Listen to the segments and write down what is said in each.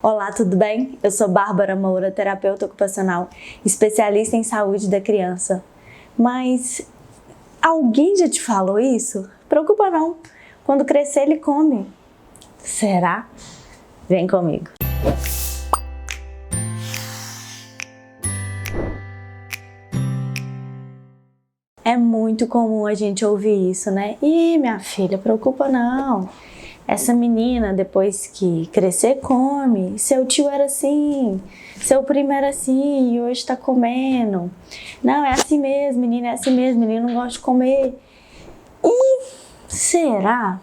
Olá, tudo bem? Eu sou Bárbara Moura, terapeuta ocupacional, especialista em saúde da criança. Mas alguém já te falou isso? Preocupa não, quando crescer ele come. Será? Vem comigo. É muito comum a gente ouvir isso, né? Ih, minha filha, preocupa não. Essa menina, depois que crescer, come. Seu tio era assim, seu primo era assim e hoje tá comendo. Não, é assim mesmo, menina, é assim mesmo, menino não gosta de comer. E será?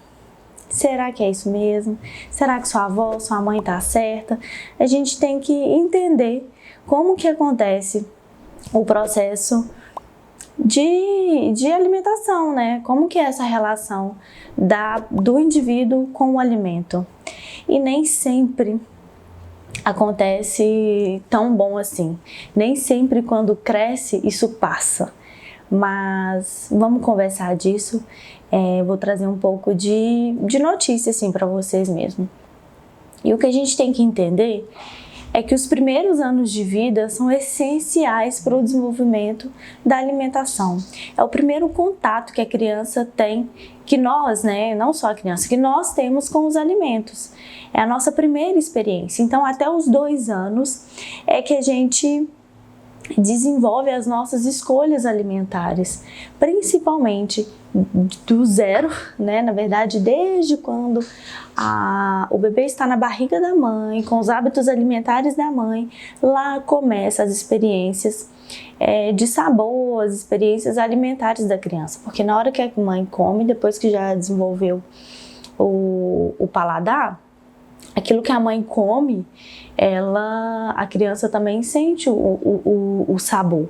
Será que é isso mesmo? Será que sua avó, sua mãe tá certa? A gente tem que entender como que acontece o processo de alimentação, né? Como que é essa relação do indivíduo com o alimento. E nem sempre acontece tão bom assim. Nem sempre quando cresce isso passa. Mas vamos conversar disso. Vou trazer um pouco de notícia assim, para vocês mesmo. E o que a gente tem que entender é que os primeiros anos de vida são essenciais para o desenvolvimento da alimentação. É o primeiro contato que a criança tem, que nós, né, não só a criança, que nós temos com os alimentos. É a nossa primeira experiência. Então, até os 2 anos é que a gente desenvolve as nossas escolhas alimentares, principalmente do zero, né? Na verdade, desde quando o bebê está na barriga da mãe, com os hábitos alimentares da mãe, lá começam as experiências de sabor, as experiências alimentares da criança, porque na hora que a mãe come, depois que já desenvolveu o paladar, aquilo que a mãe come, a criança também sente o sabor.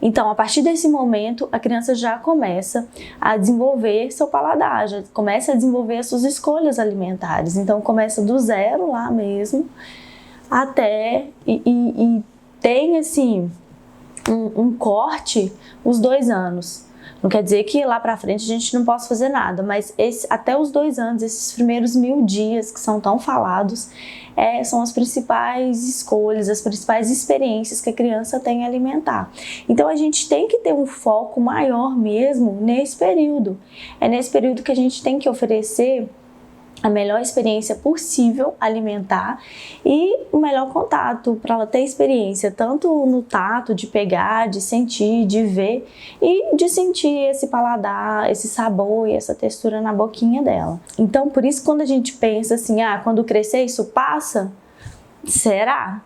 Então, a partir desse momento, a criança já começa a desenvolver seu paladar, já começa a desenvolver as suas escolhas alimentares. Então, começa do zero lá mesmo, até e tem assim um corte os 2 anos. Não quer dizer que lá pra frente a gente não possa fazer nada, mas até os 2 anos, esses primeiros 1000 dias que são tão falados, são as principais escolhas, as principais experiências que a criança tem a alimentar. Então a gente tem que ter um foco maior mesmo nesse período. É nesse período que a gente tem que oferecer a melhor experiência possível alimentar e o melhor contato para ela ter experiência tanto no tato, de pegar, de sentir, de ver e de sentir esse paladar, esse sabor e essa textura na boquinha dela. Então, por isso quando a gente pensa assim, quando crescer isso passa, será?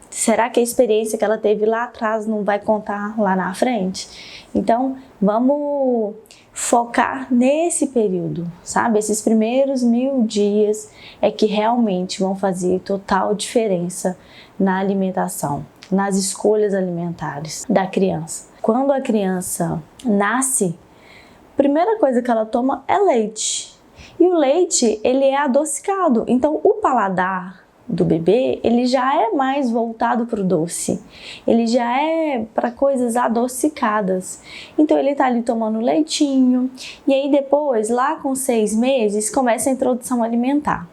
Será que a experiência que ela teve lá atrás não vai contar lá na frente? Então, vamos focar nesse período, sabe? Esses primeiros 1000 dias é que realmente vão fazer total diferença na alimentação, nas escolhas alimentares da criança. Quando a criança nasce, a primeira coisa que ela toma é leite. E o leite, ele é adocicado, então o paladar do bebê, ele já é mais voltado para o doce, ele já é para coisas adocicadas, então ele tá ali tomando leitinho, e aí depois, lá com 6 meses, começa a introdução alimentar.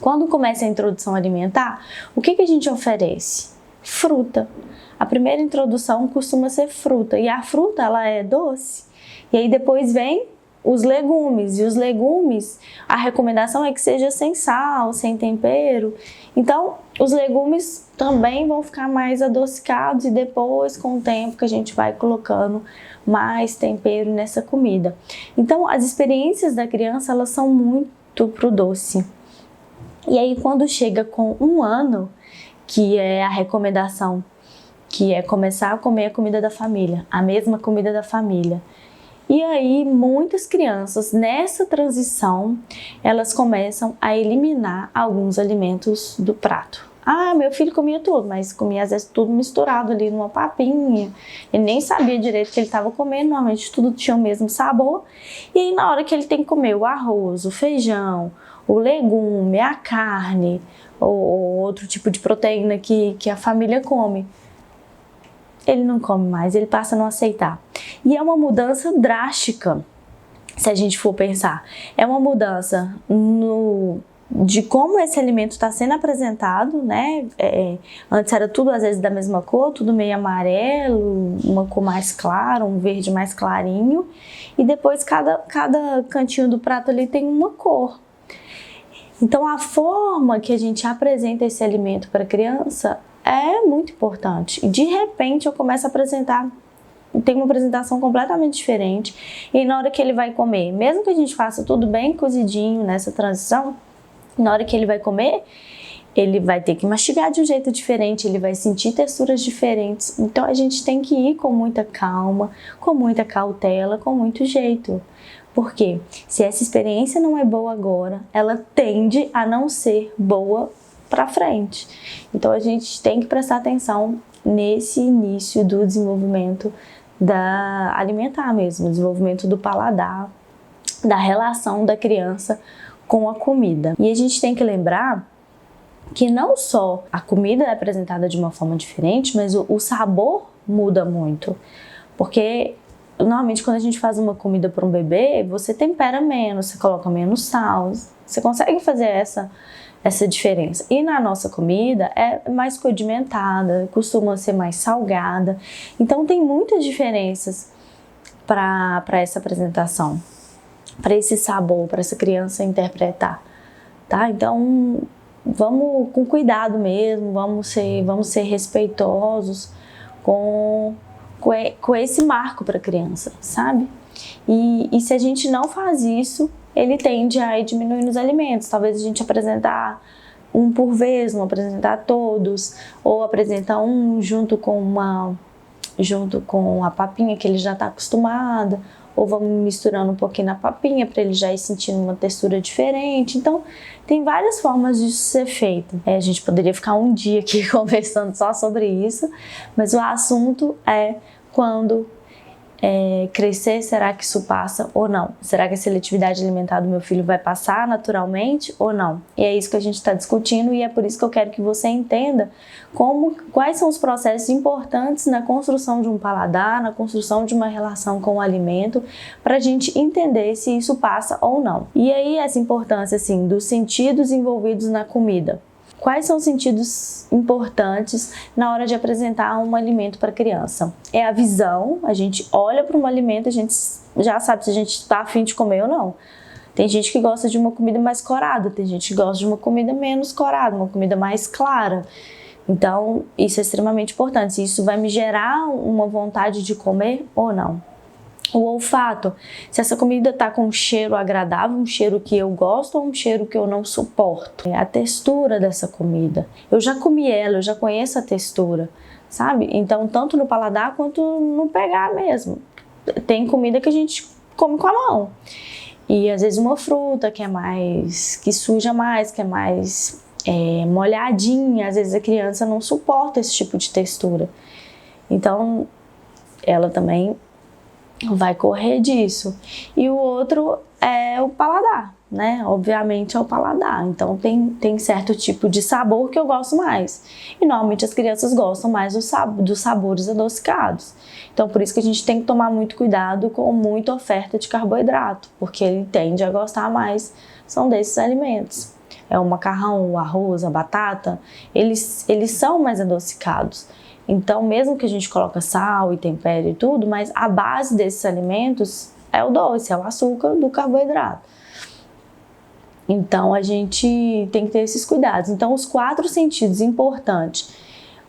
Quando começa a introdução alimentar, o que a gente oferece? Fruta. A primeira introdução costuma ser fruta, e a fruta, ela é doce, e aí depois vem os legumes, e os legumes, a recomendação é que seja sem sal, sem tempero. Então, os legumes também vão ficar mais adocicados e depois, com o tempo, que a gente vai colocando mais tempero nessa comida. Então, as experiências da criança, elas são muito pro doce. E aí, quando chega com 1 ano, que é a recomendação, que é começar a comer a comida da família, a mesma comida da família. E aí, muitas crianças, nessa transição, elas começam a eliminar alguns alimentos do prato. Meu filho comia tudo, mas comia às vezes tudo misturado ali numa papinha. Ele nem sabia direito o que ele estava comendo, normalmente tudo tinha o mesmo sabor. E aí, na hora que ele tem que comer o arroz, o feijão, o legume, a carne, ou outro tipo de proteína que a família come, ele não come mais, ele passa a não aceitar. E é uma mudança drástica, se a gente for pensar. É uma mudança de como esse alimento está sendo apresentado, né? Antes era tudo às vezes da mesma cor, tudo meio amarelo, uma cor mais clara, um verde mais clarinho, e depois cada cantinho do prato ali tem uma cor. Então a forma que a gente apresenta esse alimento para a criança é muito importante. E de repente eu começo a apresentar, tem uma apresentação completamente diferente, e na hora que ele vai comer, mesmo que a gente faça tudo bem cozidinho nessa transição, na hora que ele vai comer, ele vai ter que mastigar de um jeito diferente, ele vai sentir texturas diferentes. Então a gente tem que ir com muita calma, com muita cautela, com muito jeito. Porque se essa experiência não é boa agora, ela tende a não ser boa para frente. Então a gente tem que prestar atenção nesse início do desenvolvimento da alimentar mesmo, desenvolvimento do paladar, da relação da criança com a comida. E a gente tem que lembrar que não só a comida é apresentada de uma forma diferente, mas o sabor muda muito. Porque normalmente quando a gente faz uma comida para um bebê, você tempera menos, você coloca menos sal, você consegue fazer essa diferença. E na nossa comida é mais condimentada, costuma ser mais salgada. Então tem muitas diferenças para essa apresentação, para esse sabor, para essa criança interpretar, tá? Então vamos com cuidado mesmo, vamos ser respeitosos com esse marco para a criança, sabe? E se a gente não faz isso, ele tende a ir diminuindo os alimentos. Talvez a gente apresentar um por vez, não apresentar todos, ou apresentar um junto com a papinha que ele já está acostumado, ou vamos misturando um pouquinho na papinha para ele já ir sentindo uma textura diferente. Então, tem várias formas disso ser feito. A gente poderia ficar um dia aqui conversando só sobre isso, mas o assunto é quando crescer, será que isso passa ou não? Será que a seletividade alimentar do meu filho vai passar naturalmente ou não? E é isso que a gente está discutindo, e é por isso que eu quero que você entenda quais são os processos importantes na construção de um paladar, na construção de uma relação com o alimento, para a gente entender se isso passa ou não. E aí essa importância assim, dos sentidos envolvidos na comida. Quais são os sentidos importantes na hora de apresentar um alimento para a criança? É a visão, a gente olha para um alimento, a gente já sabe se a gente está afim de comer ou não. Tem gente que gosta de uma comida mais corada, tem gente que gosta de uma comida menos corada, uma comida mais clara. Então, isso é extremamente importante. Isso vai me gerar uma vontade de comer ou não. O olfato, se essa comida está com um cheiro agradável, um cheiro que eu gosto ou um cheiro que eu não suporto. A textura dessa comida, eu já comi ela, eu já conheço a textura, sabe? Então, tanto no paladar quanto no pegar mesmo. Tem comida que a gente come com a mão. E às vezes uma fruta que suja mais, que é mais molhadinha, às vezes a criança não suporta esse tipo de textura. Então, ela também vai correr disso. E o outro é o paladar, né? Obviamente é o paladar. Então tem certo tipo de sabor que eu gosto mais. E normalmente as crianças gostam mais dos sabores adocicados. Então por isso que a gente tem que tomar muito cuidado com muita oferta de carboidrato, porque ele tende a gostar mais, são desses alimentos. O macarrão, o arroz, a batata, eles são mais adocicados. Então, mesmo que a gente coloque sal e tempere e tudo, mas a base desses alimentos é o doce, é o açúcar do carboidrato. Então, a gente tem que ter esses cuidados. Então, os 4 sentidos importantes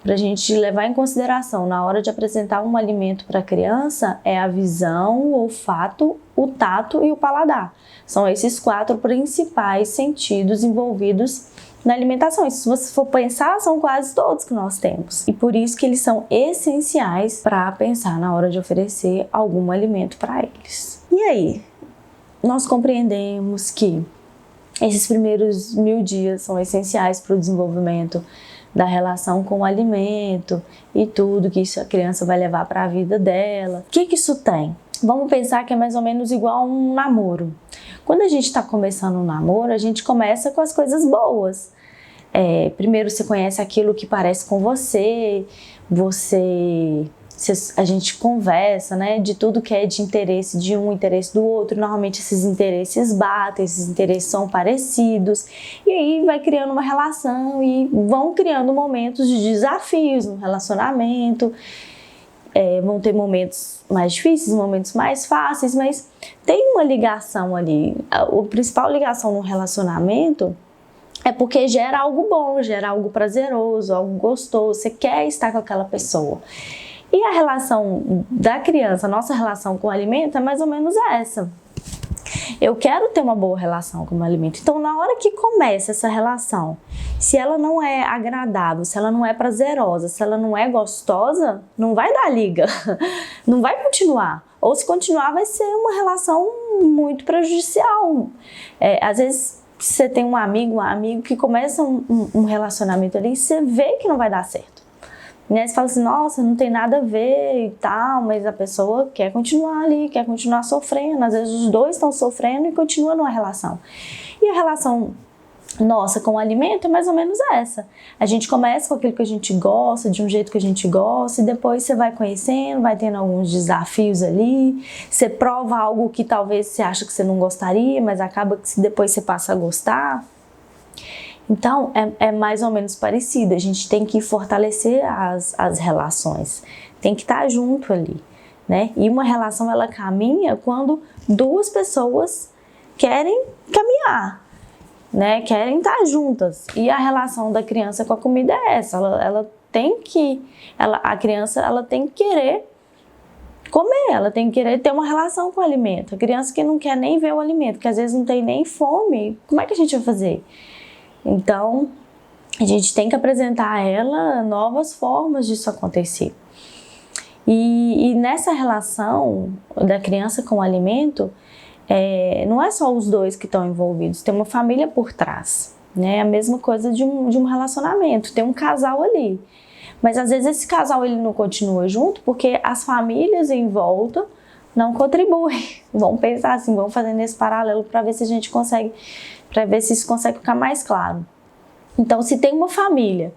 para a gente levar em consideração na hora de apresentar um alimento para a criança é a visão, o olfato, o tato e o paladar. São esses 4 principais sentidos envolvidos na alimentação. E se você for pensar, são quase todos que nós temos. E por isso que eles são essenciais para pensar na hora de oferecer algum alimento para eles. E aí, nós compreendemos que esses primeiros 1000 dias são essenciais para o desenvolvimento da relação com o alimento e tudo que isso a criança vai levar para a vida dela. O que isso tem? Vamos pensar que é mais ou menos igual a um namoro. Quando a gente está começando um namoro, a gente começa com as coisas boas. Primeiro você conhece aquilo que parece com você a gente conversa, né, de tudo que é de interesse de um, interesse do outro. Normalmente esses interesses batem, esses interesses são parecidos, e aí vai criando uma relação e vão criando momentos de desafios no relacionamento. Vão ter momentos mais difíceis, momentos mais fáceis, mas tem uma ligação ali. A principal ligação no relacionamento é porque gera algo bom, gera algo prazeroso, algo gostoso, você quer estar com aquela pessoa. E a relação da criança, a nossa relação com o alimento é mais ou menos essa. Eu quero ter uma boa relação com o alimento. Então, na hora que começa essa relação, se ela não é agradável, se ela não é prazerosa, se ela não é gostosa, não vai dar liga, não vai continuar. Ou se continuar, vai ser uma relação muito prejudicial. Às vezes, você tem um amigo que começa um relacionamento ali e você vê que não vai dar certo. Né? Você fala assim, nossa, não tem nada a ver e tal, mas a pessoa quer continuar ali, quer continuar sofrendo. Às vezes os dois estão sofrendo e continuam numa relação. E a relação nossa com o alimento é mais ou menos essa. A gente começa com aquilo que a gente gosta, de um jeito que a gente gosta, e depois você vai conhecendo, vai tendo alguns desafios ali, você prova algo que talvez você acha que você não gostaria, mas acaba que depois você passa a gostar. Então, é mais ou menos parecido. A gente tem que fortalecer as relações, tem que estar junto ali, né? E uma relação, ela caminha quando duas pessoas querem caminhar, né? Querem estar juntas. E a relação da criança com a comida é essa. A criança, ela tem que querer comer, ela tem que querer ter uma relação com o alimento. A criança que não quer nem ver o alimento, que às vezes não tem nem fome, como é que a gente vai fazer? Então, a gente tem que apresentar a ela novas formas disso acontecer. E nessa relação da criança com o alimento, não é só os dois que estão envolvidos, tem uma família por trás, né? A mesma coisa de um relacionamento, tem um casal ali. Mas às vezes esse casal ele não continua junto porque as famílias em volta não contribuem. Vamos pensar assim, vamos fazendo esse paralelo para ver se a gente consegue, para ver se isso consegue ficar mais claro. Então, se tem uma família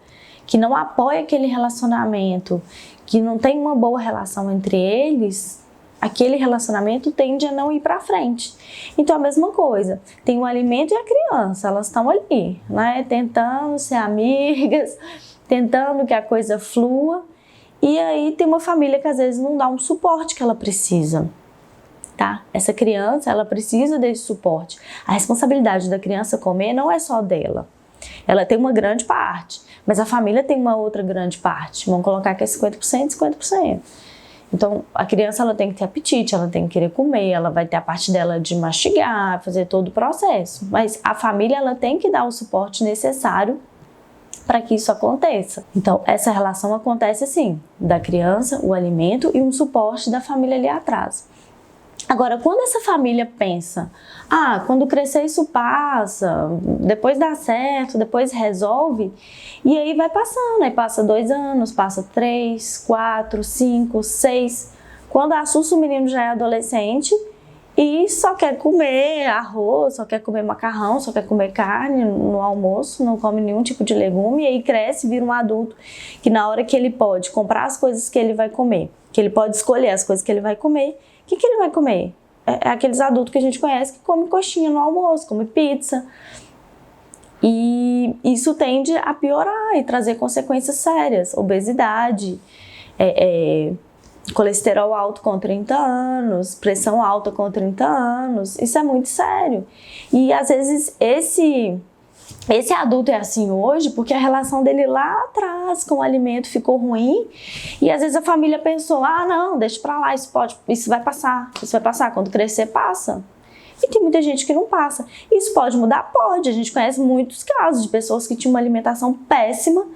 que não apoia aquele relacionamento, que não tem uma boa relação entre eles, aquele relacionamento tende a não ir para frente. Então, a mesma coisa, tem o alimento e a criança, elas estão ali, né, tentando ser amigas, tentando que a coisa flua, e aí tem uma família que às vezes não dá um suporte que ela precisa. Tá? Essa criança, ela precisa desse suporte. A responsabilidade da criança comer não é só dela. Ela tem uma grande parte, mas a família tem uma outra grande parte. Vamos colocar que é 50%, 50%. Então, a criança, ela tem que ter apetite, ela tem que querer comer, ela vai ter a parte dela de mastigar, fazer todo o processo. Mas a família, ela tem que dar o suporte necessário para que isso aconteça. Então, essa relação acontece assim, da criança, o alimento e um suporte da família ali atrás. Agora, quando essa família pensa, quando crescer isso passa, depois dá certo, depois resolve, e aí vai passando, aí passa 2 anos, passa 3, 4, 5, 6, quando assusta o menino já é adolescente e só quer comer arroz, só quer comer macarrão, só quer comer carne no almoço, não come nenhum tipo de legume, e aí cresce, vira um adulto que na hora que ele pode comprar as coisas que ele vai comer, que ele pode escolher as coisas que ele vai comer, o que ele vai comer? É aqueles adultos que a gente conhece que comem coxinha no almoço, comem pizza. E isso tende a piorar e trazer consequências sérias. Obesidade, colesterol alto com 30 anos, pressão alta com 30 anos. Isso é muito sério. E às vezes esse adulto é assim hoje porque a relação dele lá atrás com o alimento ficou ruim e às vezes a família pensou, não, deixa pra lá, isso vai passar, quando crescer passa. E tem muita gente que não passa. Isso pode mudar? Pode. A gente conhece muitos casos de pessoas que tinham uma alimentação péssima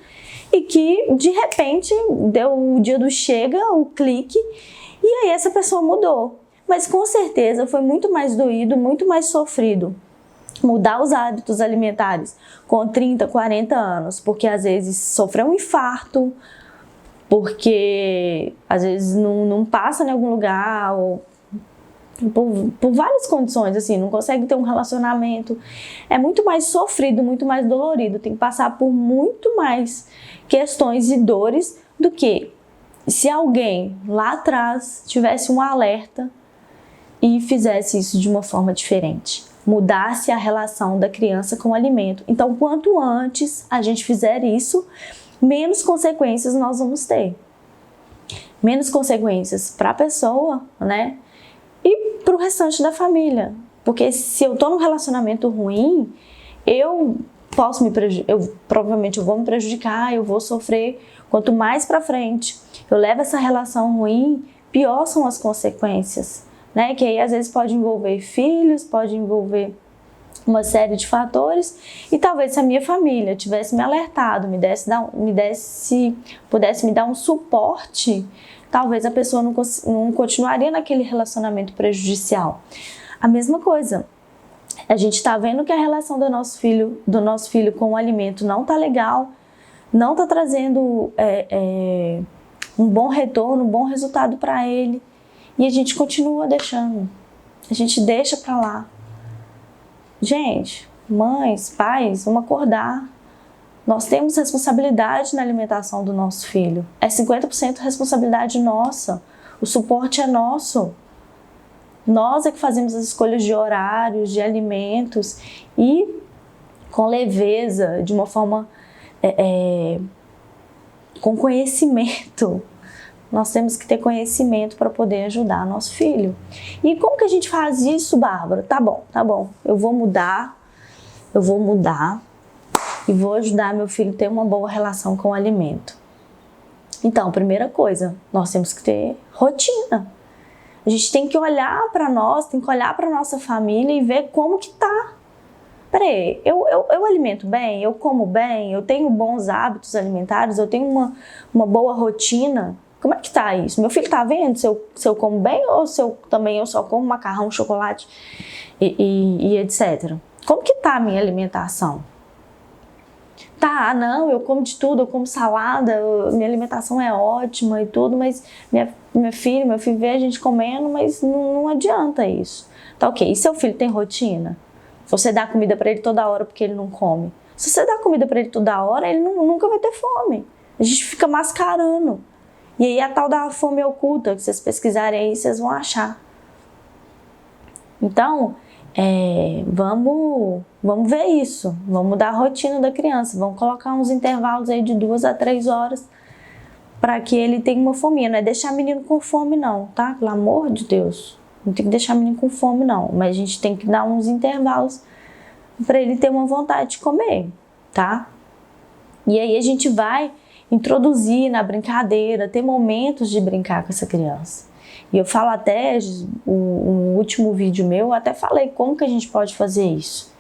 e que de repente deu o dia do chega, o clique, e aí essa pessoa mudou. Mas com certeza foi muito mais doído, muito mais sofrido mudar os hábitos alimentares com 30, 40 anos, porque às vezes sofreu um infarto, porque às vezes não passa em algum lugar, ou por várias condições, assim, não consegue ter um relacionamento. É muito mais sofrido, muito mais dolorido, tem que passar por muito mais questões e dores do que se alguém lá atrás tivesse um alerta e fizesse isso de uma forma diferente, mudasse a relação da criança com o alimento. Então, quanto antes a gente fizer isso, menos consequências nós vamos ter. Menos consequências para a pessoa, né? E para o restante da família. Porque se eu estou num relacionamento ruim, eu provavelmente eu vou me prejudicar, eu vou sofrer. Quanto mais para frente eu levo essa relação ruim, pior são as consequências, né? Que aí às vezes pode envolver filhos, pode envolver uma série de fatores, e talvez se a minha família tivesse me alertado, pudesse me dar um suporte, talvez a pessoa não continuaria naquele relacionamento prejudicial. A mesma coisa, a gente está vendo que a relação do nosso filho com o alimento não está legal, não está trazendo um bom retorno, um bom resultado para ele, e a gente continua deixando, a gente deixa para lá. Gente, mães, pais, vamos acordar. Nós temos responsabilidade na alimentação do nosso filho. É 50% responsabilidade nossa. O suporte é nosso. Nós é que fazemos as escolhas de horários, de alimentos e com leveza, de uma forma com conhecimento. Nós temos que ter conhecimento para poder ajudar nosso filho. E como que a gente faz isso, Bárbara? Tá bom, eu vou mudar e vou ajudar meu filho a ter uma boa relação com o alimento. Então, primeira coisa, nós temos que ter rotina. A gente tem que olhar para nós, tem que olhar para nossa família e ver como que tá. Peraí, eu alimento bem, eu como bem, eu tenho bons hábitos alimentares, eu tenho uma boa rotina. Como é que tá isso? Meu filho tá vendo se eu como bem ou se eu só como macarrão, chocolate e etc. Como que tá a minha alimentação? Tá, não, eu como de tudo, eu como salada, minha alimentação é ótima e tudo, mas meu filho vê a gente comendo, mas não adianta isso. Tá ok, e seu filho tem rotina? Você dá comida para ele toda hora porque ele não come. Se você dá comida para ele toda hora, ele nunca vai ter fome. A gente fica mascarando. E aí a tal da fome oculta, que vocês pesquisarem aí, vocês vão achar. Então, vamos ver isso. Vamos mudar a rotina da criança. Vamos colocar uns intervalos aí de 2 a 3 horas para que ele tenha uma fominha. Não é deixar o menino com fome não, tá? Pelo amor de Deus. Não tem que deixar o menino com fome não. Mas a gente tem que dar uns intervalos para ele ter uma vontade de comer, tá? E aí a gente vai introduzir na brincadeira, ter momentos de brincar com essa criança. E eu falo até, o último vídeo meu, eu até falei como que a gente pode fazer isso.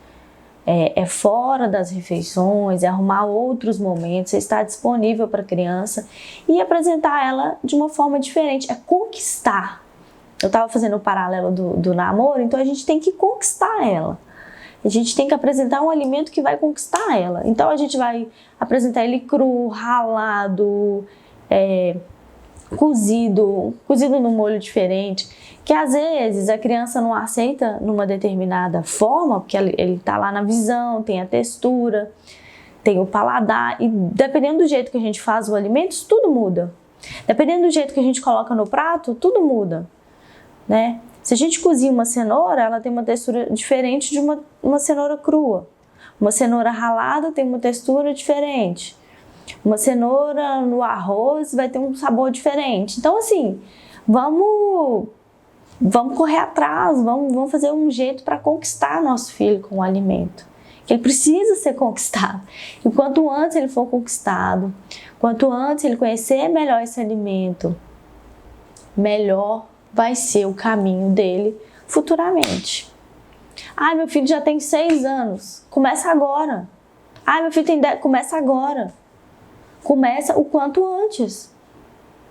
É fora das refeições, é arrumar outros momentos, é estar disponível para a criança e apresentar ela de uma forma diferente, é conquistar. Eu estava fazendo o paralelo do namoro, então a gente tem que conquistar ela. A gente tem que apresentar um alimento que vai conquistar ela. Então a gente vai apresentar ele cru, ralado, cozido no molho diferente, que às vezes a criança não aceita numa determinada forma, porque ele tá lá na visão, tem a textura, tem o paladar, e dependendo do jeito que a gente faz o alimento, isso tudo muda. Dependendo do jeito que a gente coloca no prato, tudo muda, né? Se a gente cozinha uma cenoura, ela tem uma textura diferente de uma cenoura crua. Uma cenoura ralada tem uma textura diferente. Uma cenoura no arroz vai ter um sabor diferente. Então, assim, vamos correr atrás, vamos fazer um jeito para conquistar nosso filho com o alimento. Que ele precisa ser conquistado. E quanto antes ele for conquistado, quanto antes ele conhecer melhor esse alimento, melhor vai ser o caminho dele futuramente. Ah, meu filho já tem 6 anos. Começa agora. Ah, meu filho tem 10. Começa agora. Começa o quanto antes.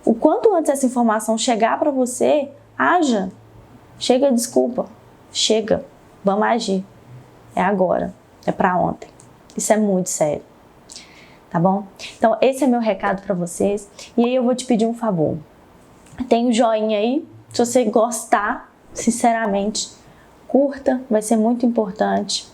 O quanto antes essa informação chegar para você, haja. Chega, desculpa. Chega. Vamos agir. É agora. É para ontem. Isso é muito sério. Tá bom? Então, esse é meu recado para vocês. E aí eu vou te pedir um favor. Tem um joinha aí. Se você gostar, sinceramente, curta, vai ser muito importante.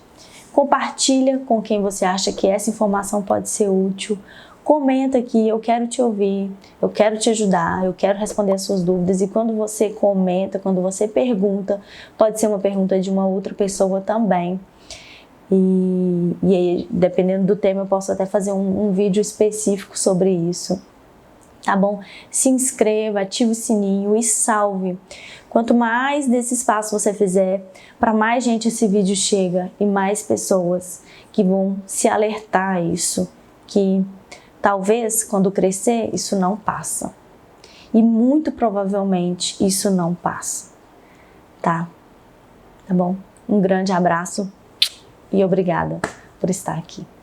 Compartilha com quem você acha que essa informação pode ser útil. comenta aqui, eu quero te ouvir, eu quero te ajudar, eu quero responder as suas dúvidas. E quando você comenta, quando você pergunta, pode ser uma pergunta de uma outra pessoa também. E aí, dependendo do tema, eu posso até fazer um vídeo específico sobre isso. Tá bom? Se inscreva, ative o sininho e salve. Quanto mais desses passos você fizer, para mais gente esse vídeo chega e mais pessoas que vão se alertar a isso, que talvez quando crescer isso não passa. E muito provavelmente isso não passa. Tá? Tá bom? Um grande abraço e obrigada por estar aqui.